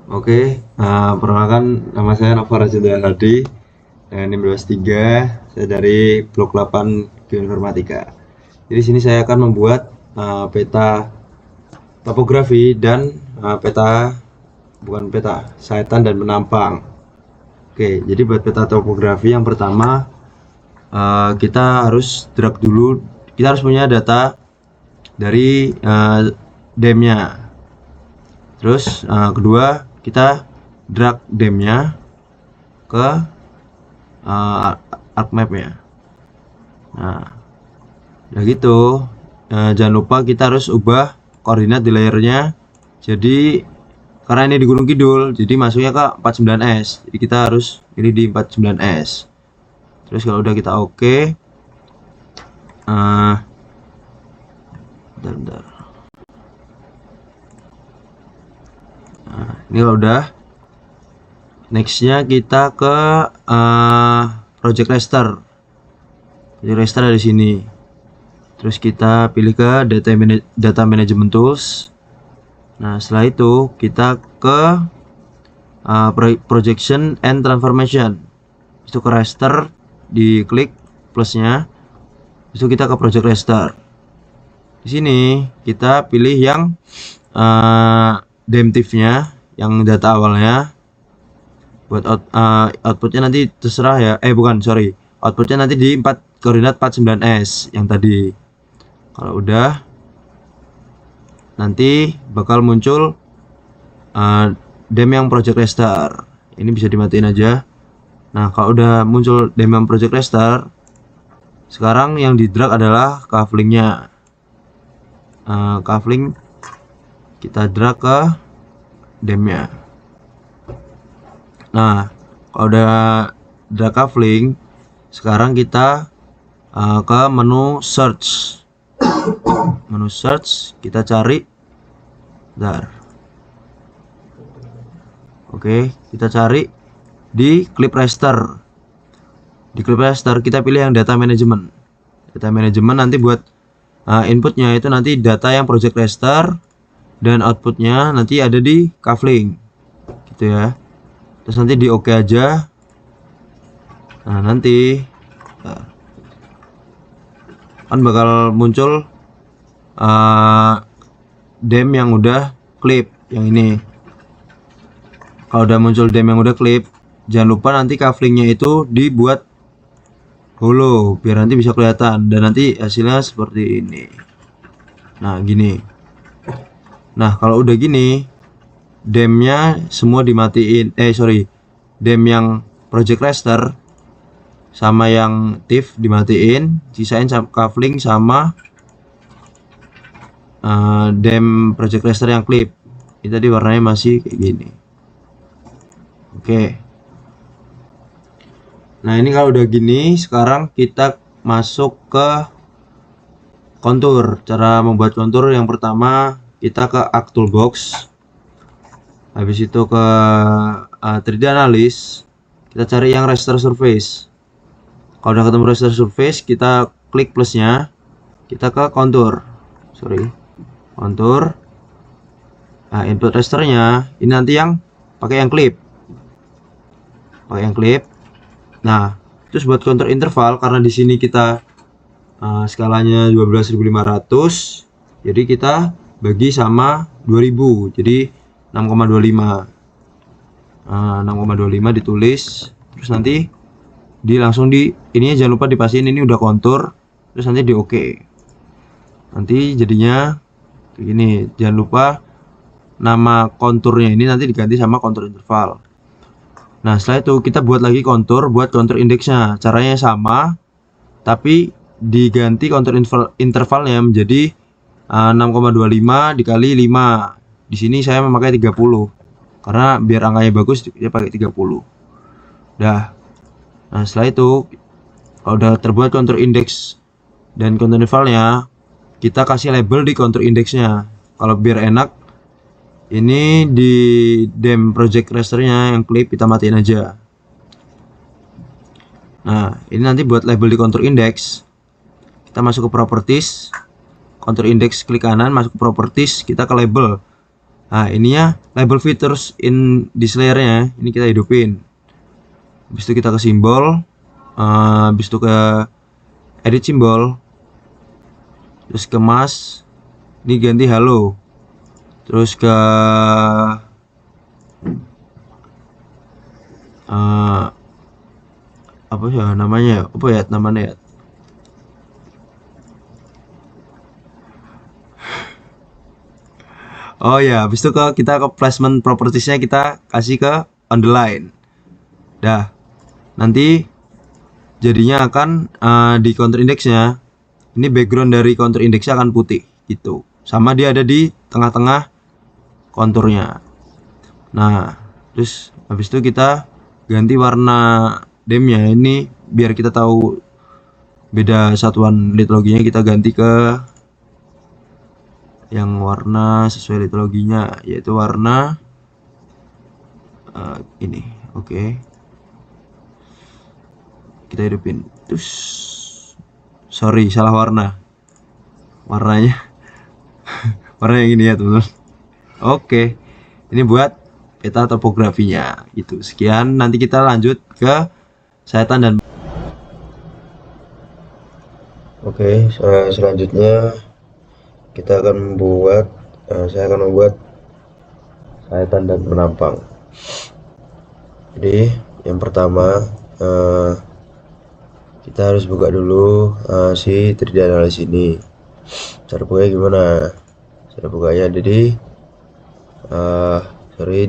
Oke, perkenalkan nama saya Nova Rajendra Hadi dengan NIM 23. Saya dari Blok 8 Geoinformatika. Jadi sini saya akan membuat peta topografi dan peta sayatan dan penampang. Oke, jadi buat peta topografi yang pertama kita harus drag dulu. Kita harus punya data dari DEM-nya. Terus kedua kita drag DEM-nya ke ArcMap-nya. Nah, udah gitu jangan lupa kita harus ubah koordinat di layernya. Jadi karena ini di Gunung Kidul, jadi masuknya ke 49S. Jadi kita harus pilih di 49S. Terus kalau udah kita oke, bentar. Nah, ini kalau udah, nextnya kita ke project raster. Project raster ada di sini. Terus kita pilih ke data management tools. Nah, setelah itu kita ke projection and transformation. Itu ke raster, diklik plusnya. Itu kita ke project raster. Di sini kita pilih yang DEMTIF-nya, yang data awalnya. Buat outputnya nanti terserah ya. Outputnya nanti di koordinat 49S yang tadi. Kalau udah, nanti bakal muncul DEM yang project raster. Ini bisa dimatiin aja. Nah, kalau udah muncul DEM yang project raster, sekarang yang di drag adalah kaflingnya. Kafling kita drag ke DEM-nya. Nah, kalau udah drag kafling, sekarang kita ke menu search. Menu search kita cari. Oke, kita cari di clip raster. Di clip raster kita pilih yang data management. Data management nanti buat inputnya itu nanti data yang project raster, dan outputnya nanti ada di kafling gitu ya. Terus nanti di oke aja. Nah, nanti kan bakal muncul DEM yang udah clip yang ini. Kalau udah muncul DEM yang udah clip, jangan lupa nanti kaflingnya itu dibuat holo biar nanti bisa kelihatan, dan nanti hasilnya seperti ini. Nah, gini. Nah, kalau udah gini, DEM-nya semua dimatiin. DEM yang project raster sama yang TIFF dimatiin, sisain kafling sama DEM project raster yang clip. Ini tadi warnanya masih kayak gini. Oke. Nah, ini kalau udah gini, sekarang kita masuk ke kontur. Cara membuat kontur yang pertama, kita ke Arc Toolbox. Habis itu ke 3D Analysis, kita cari yang raster surface. Kalau udah ketemu raster surface, kita klik plusnya, kita ke kontur. Kontur. Nah, input rasternya ini nanti yang pakai yang clip. Nah, terus buat kontur interval, karena di sini kita skalanya 12.500, jadi kita bagi sama 2000, jadi 6,25. 6,25 ditulis, terus nanti langsung ininya jangan lupa dipastiin ini udah kontur, terus nanti di oke. Nanti jadinya kayak gini. Jangan lupa nama konturnya ini nanti diganti sama kontur interval. Nah, setelah itu kita buat lagi kontur, buat kontur indeksnya. Caranya sama, tapi diganti kontur intervalnya menjadi 6,25 dikali 5. Di sini saya memakai 30. Karena biar angkanya bagus, dia pakai 30. Nah, setelah itu kalau udah terbuat kontur indeks dan kontur intervalnya, kita kasih label di kontur indeksnya. Kalau biar enak, ini di DEM project rasternya yang clip kita matiin aja. Nah, ini nanti buat label di kontur index, kita masuk ke properties, kontur index klik kanan, masuk ke properties, kita ke label. Nah, ininya label features in this layer-nya ini kita hidupin. Habis itu kita ke simbol, habis itu ke edit simbol, terus ke mask, ini ganti halo, terus ke apa ya namanya, oh ya, habis itu kita ke placement propertiesnya kita kasih ke underline. Dah, nanti jadinya akan di counter indexnya ini background dari counter indexnya akan putih gitu, sama dia ada di tengah-tengah konturnya. Nah, terus habis itu kita ganti warna demnya ini biar kita tahu beda satuan litologinya, kita ganti ke yang warna sesuai litologinya, yaitu warna ini. Oke. Kita hidupin. Terus sorry, salah warna. Warnanya warna yang ini ya, teman-teman. Oke. Ini buat peta topografinya gitu. Sekian, nanti kita lanjut ke sayatan dan Oke, selanjutnya kita akan membuat saya akan membuat sayatan dan penampang. Jadi yang pertama kita harus buka dulu si 3D analysis ini. Cara bukanya gimana? Cara bukanya jadi sorry,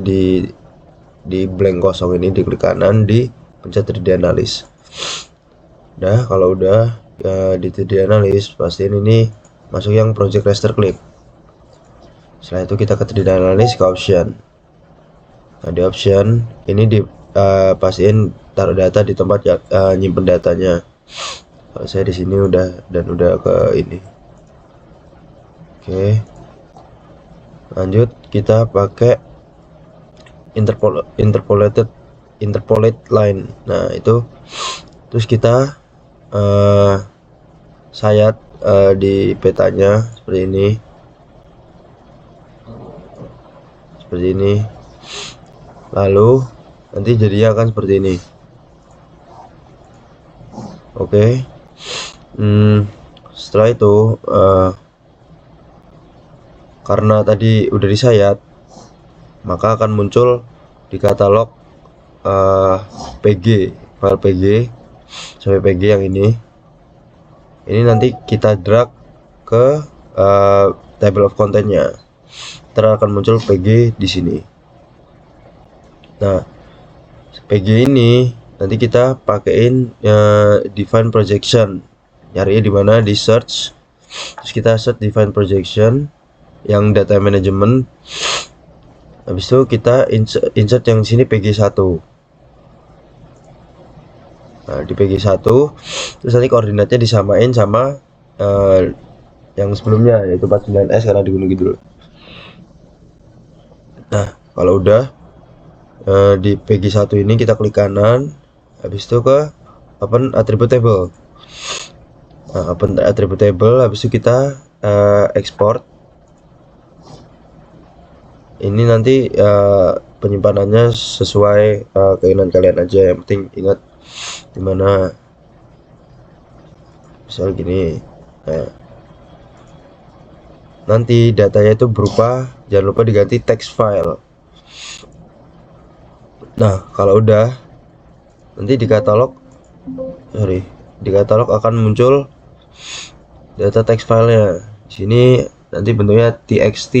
di blank kosong ini diklik kanan, di pencet 3D analysis. Udah, kalau udah di 3D analysis pastiin ini masuk yang project raster clip. Setelah itu kita ke 3D analysis, ke option. Nah, di option ini pastiin taruh data di tempat nyimpen datanya. Kalau saya di sini udah ke ini. Oke. Lanjut kita pakai interpolate line. Nah, itu terus kita sayat di petanya seperti ini, lalu nanti jadinya akan seperti ini. Oke. Setelah itu karena tadi udah disayat, maka akan muncul di katalog PG, file PG sampai PG yang ini nanti kita drag ke table of contentnya, akan muncul PG di sini. Nah, PG ini nanti kita pakein define projection, nyari di mana, di search, terus kita search define projection yang data management. Habis itu kita insert yang sini PG1. Nah, di PG1 terus nanti koordinatnya disamain sama yang sebelumnya, yaitu 49S karena di Gunung Kidul. Nah, kalau udah di PG1 ini kita klik kanan, habis itu ke open attribute table. Nah, open attribute table, habis itu kita export. Ini nanti penyimpanannya sesuai keinginan kalian aja, yang penting ingat dimana, misal gini. Nah, nanti datanya itu berupa, jangan lupa diganti text file. Nah, kalau udah, nanti di katalog akan muncul data text filenya. Di sini nanti bentuknya txt.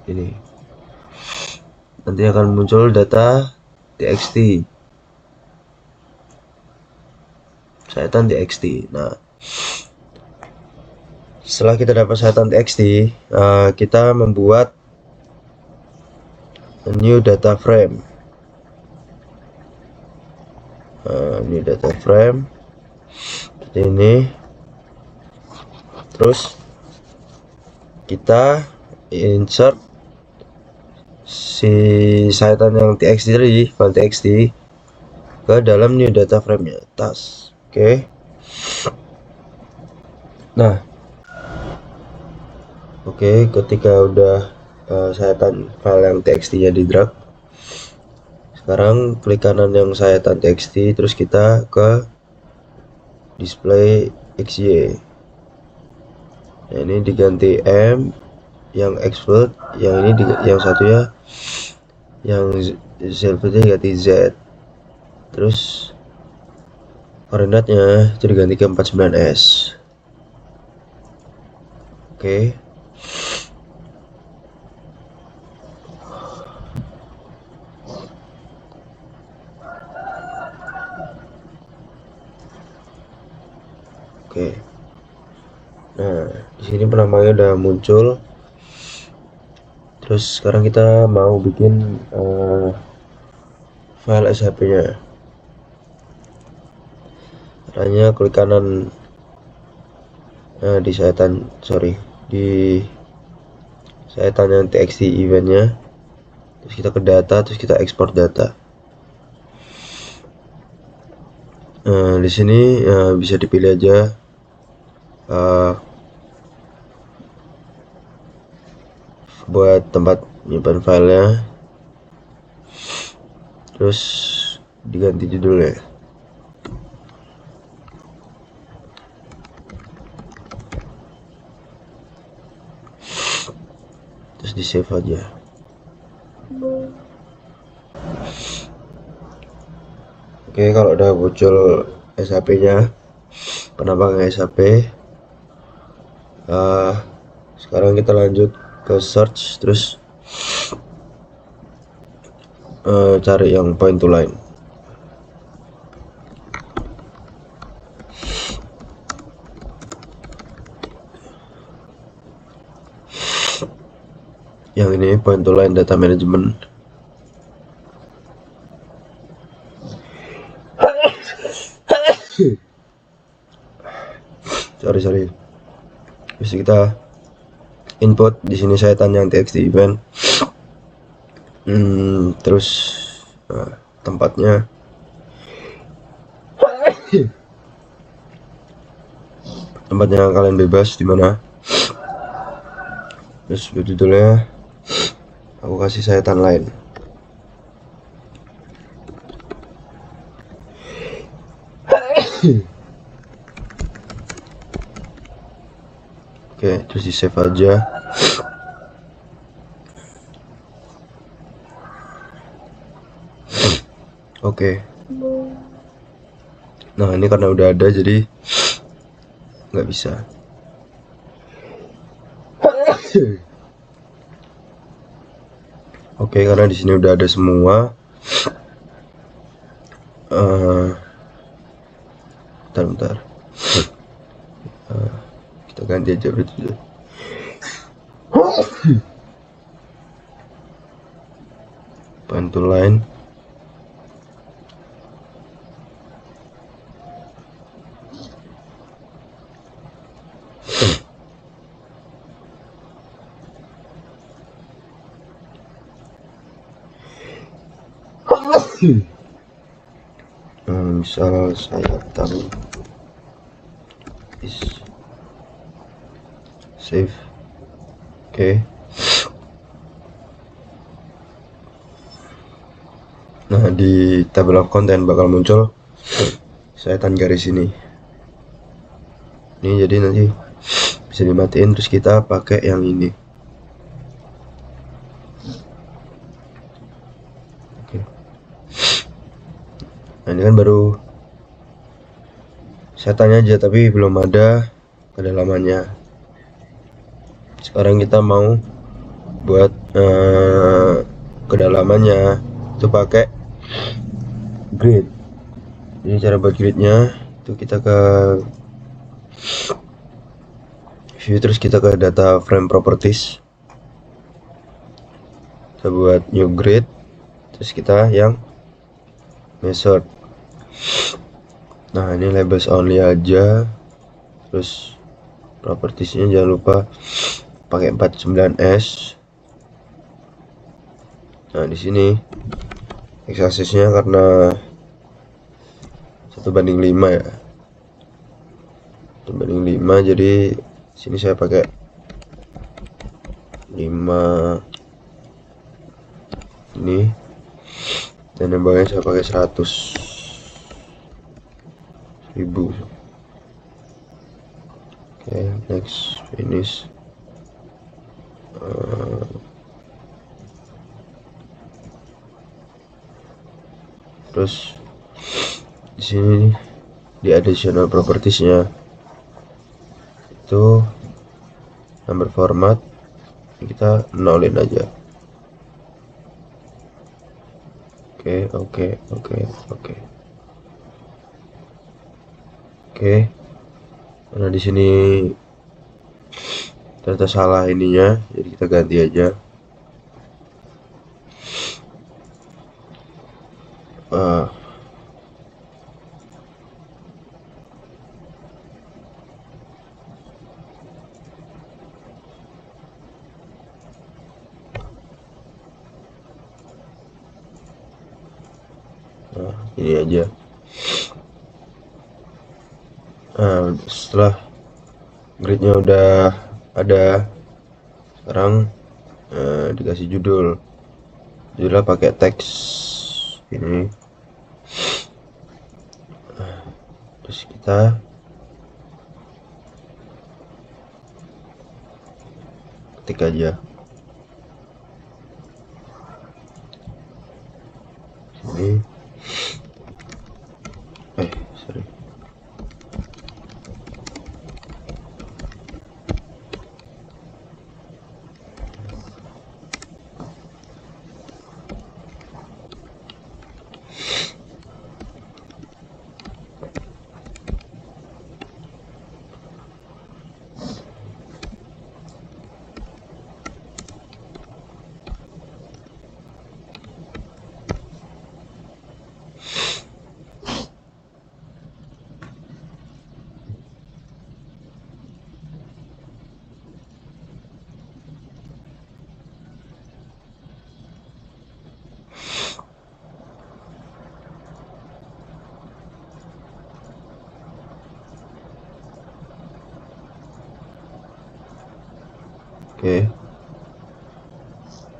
Ini nanti akan muncul data txt, sayatan txt. Nah, setelah kita dapat sayatan txt, kita membuat new data frame. New data frame seperti ini. Terus kita insert si sayatan yang txt tadi, file txt, ke dalam new data frame nya, tas. Oke. Nah, Oke, ketika udah sayatan file yang txt-nya di drag, sekarang klik kanan yang sayatan txt, terus kita ke display xy. Nah, ini diganti M, yang expert, yang ini yang satunya yang selfie ganti Z, terus koordinatnya itu diganti ke 49S. Oke. Oke. Nah, di sini penampangnya udah muncul. Terus sekarang kita mau bikin file SHP-nya. Caranya klik kanan di sayatan, di sayatan yang txt eventnya. Terus kita ke data, terus kita ekspor data. Di sini bisa dipilih aja buat tempat nyimpan filenya, terus diganti judulnya. Terus di save aja. Oke, kalau udah muncul SHP-nya, penampang SHP, sekarang kita lanjut ke search, terus cari yang point to line. Yang ini point to line data management. sorry. Terus kita input di sini saya tanya yang txt event. Terus tempatnya kalian bebas di mana. Terus judulnya aku kasih sayatan lain. Oke, terus di save aja. Oke. Nah, ini karena udah ada jadi nggak bisa. Oke, karena di sini udah ada semua. Bentar. Kita ganti aja berarti. Point to line. Misal saya tahu is save. Oke. Nah, di table of content bakal muncul sayatan garis ini. Ini jadi nanti bisa dimatiin, terus kita pakai yang ini. Oke. Nah, ini kan baru setannya aja tapi belum ada kedalamannya. Sekarang kita mau buat kedalamannya itu pakai grid. Ini cara buat gridnya itu kita ke view, terus kita ke data frame properties, kita buat new grid, terus kita yang method. Nah, ini labels only aja, terus propertiesnya jangan lupa pakai 49S. Nah, di sini x-axisnya karena 1:5 ya, 1:5, jadi sini saya pakai 5 ini, dan yang bawahnya saya pakai 100.000. Oke, next, finish. Terus di sini di additional propertiesnya itu number format kita nolin aja. Oke. Karena di sini ternyata salah ininya, jadi kita ganti aja. Ini aja. Setelah gridnya udah ada, sekarang dikasih judulnya pakai teks ini. Terus kita ketik aja sini. Sorry. Oke,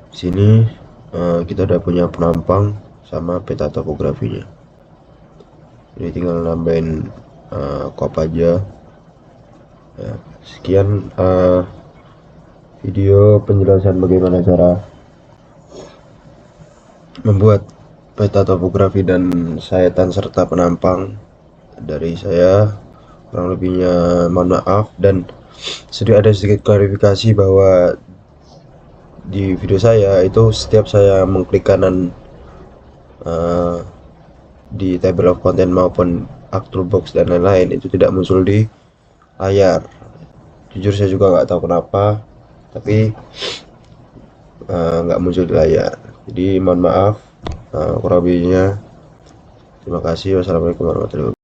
sini kita udah punya penampang sama peta topografinya. Jadi tinggal nambahin kop aja. Ya, sekian video penjelasan bagaimana cara membuat peta topografi dan sayatan serta penampang dari saya. Kurang lebihnya mohon maaf, dan ada sedikit klarifikasi bahwa di video saya itu setiap saya mengklik kanan di table of content maupun add toolbox dan lain-lain, itu tidak muncul di layar. Jujur saya juga nggak tahu kenapa, tapi nggak muncul di layar. Jadi mohon maaf kurang lebihnya. Terima kasih. Wassalamualaikum warahmatullahi wabarakatuh.